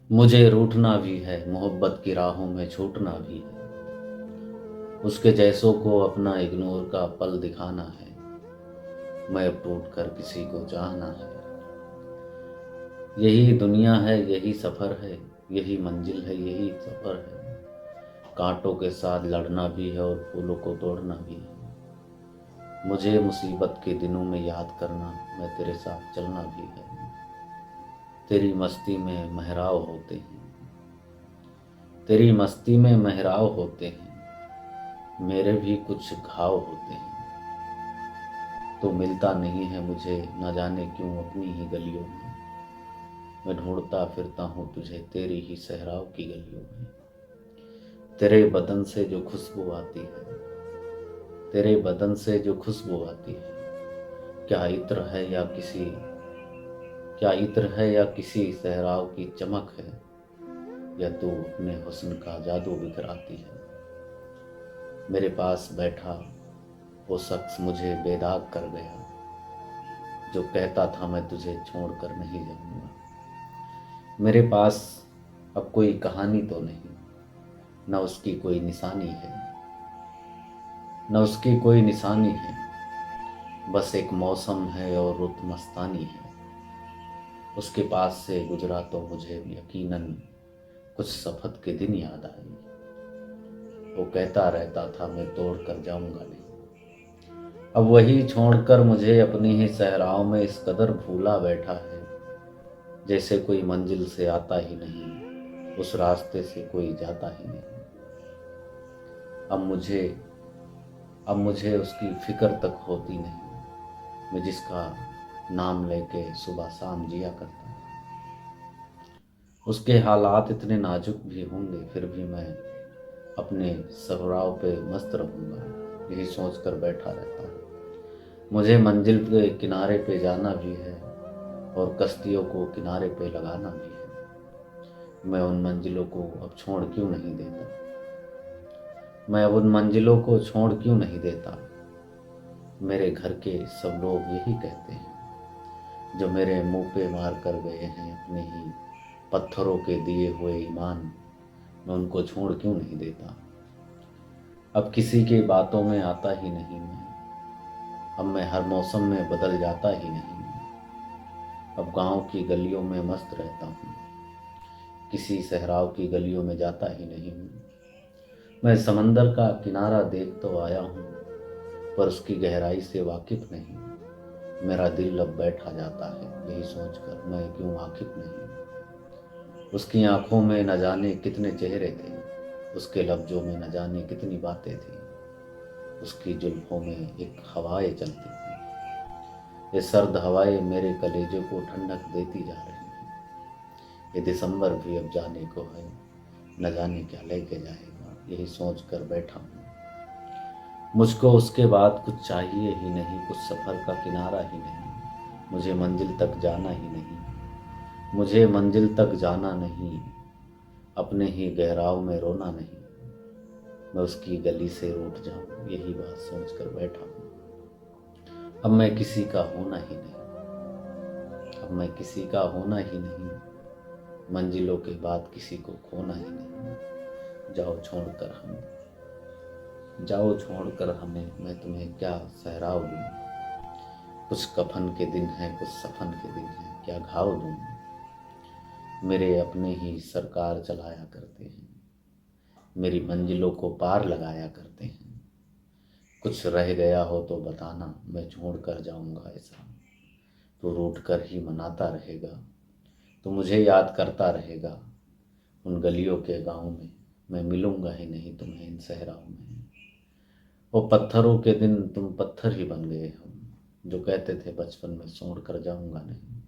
मुझे रूठना भी है, मोहब्बत की राहों में छूटना भी है। उसके जैसों को अपना इग्नोर का पल दिखाना है। मैं अब टूट कर किसी को चाहना है। यही दुनिया है, यही सफ़र है, यही मंजिल है, यही सफ़र है। कांटों के साथ लड़ना भी है और फूलों को तोड़ना भी है। मुझे मुसीबत के दिनों में याद करना, मैं तेरे साथ चलना भी है। तेरी मस्ती में महराव होते हैं, तेरी मस्ती में महराव होते हैं। मेरे भी कुछ घाव होते हैं। तो मिलता नहीं है मुझे, न जाने क्यों अपनी ही गलियों में। मैं ढूंढता फिरता हूँ तुझे तेरी ही सहराव की गलियों में। तेरे बदन से जो खुशबू आती है, तेरे बदन से जो खुशबू आती है। क्या इत्र है या किसी क्या इत्र है या किसी सहराव की चमक है, या तू अपने हुस्न का जादू बिखराती है। मेरे पास बैठा वो शख्स मुझे बेदाग कर गया, जो कहता था मैं तुझे छोड़कर नहीं जाऊंगा। मेरे पास अब कोई कहानी तो नहीं, न उसकी कोई निशानी है, न उसकी कोई निशानी है। बस एक मौसम है और रुत मस्तानी है। उसके पास से गुजरा तो मुझे यकीनन कुछ सफ़र के दिन याद आए। वो कहता रहता था मैं तोड़ कर जाऊंगा नहीं। अब वही छोड़कर मुझे अपनी ही सहराओं में इस कदर भूला बैठा है, जैसे कोई मंजिल से आता ही नहीं, उस रास्ते से कोई जाता ही नहीं। अब मुझे अब मुझे उसकी फिक्र तक होती नहीं, मैं जिसका नाम लेके सुबह शाम जिया करता था। उसके हालात इतने नाजुक भी होंगे, फिर भी मैं अपने सहराव पे मस्त रहूँगा, यही सोच कर बैठा रहता है। मुझे मंजिल के किनारे पे जाना भी है और कश्तियों को किनारे पे लगाना भी है। मैं उन मंजिलों को अब छोड़ क्यों नहीं देता, मैं अब उन मंजिलों को छोड़ क्यों नहीं देता। मेरे घर के सब लोग यही कहते हैं, जो मेरे मुंह पे मार कर गए हैं अपने ही पत्थरों के दिए हुए ईमान, मैं उनको छोड़ क्यों नहीं देता। अब किसी की बातों में आता ही नहीं मैं, अब मैं हर मौसम में बदल जाता ही नहीं मैं। अब गांव की गलियों में मस्त रहता हूँ, किसी सहराव की गलियों में जाता ही नहीं हूँ। मैं समंदर का किनारा देख तो आया हूँ, पर उसकी गहराई से वाकिफ नहीं। मेरा दिल अब बैठा जाता है, यही सोचकर मैं क्यों वाकिफ नहीं। उसकी आंखों में न जाने कितने चेहरे थे, उसके लफ्जों में न जाने कितनी बातें थी। उसकी जुल्फों में एक हवाएं चलती थी, ये सर्द हवाएं मेरे कलेजे को ठंडक देती जा रही हैं। ये दिसंबर भी अब जाने को है, न जाने क्या लेके जाएगा, यही सोच कर बैठा हूँ। मुझको उसके बाद कुछ चाहिए ही नहीं, कुछ सफ़र का किनारा ही नहीं। मुझे मंजिल तक जाना ही नहीं, मुझे मंजिल तक जाना नहीं। अपने ही गहराव में रोना नहीं, मैं उसकी गली से रूठ जाऊं, यही बात सोच कर बैठा हूँ। अब मैं किसी का होना ही नहीं, अब मैं किसी का होना ही नहीं। मंजिलों के बाद किसी को खोना ही नहीं। जाओ छोड़कर हमें, जाओ छोड़कर हमें, मैं तुम्हें क्या सहराव दूँ। कुछ कफन के दिन हैं, कुछ सफन के दिन हैं, क्या घाव दूँ। मेरे अपने ही सरकार चलाया करते हैं, मेरी मंजिलों को पार लगाया करते हैं। कुछ रह गया हो तो बताना, मैं छोड़ कर जाऊंगा ऐसा। तो रूठ कर ही मनाता रहेगा, तो मुझे याद करता रहेगा। उन गलियों के गाँव में मैं मिलूंगा ही नहीं तुम्हें इन सहराओं में। वो पत्थरों के दिन तुम पत्थर ही बन गए हो, जो कहते थे बचपन में छोड़ कर जाऊंगा नहीं।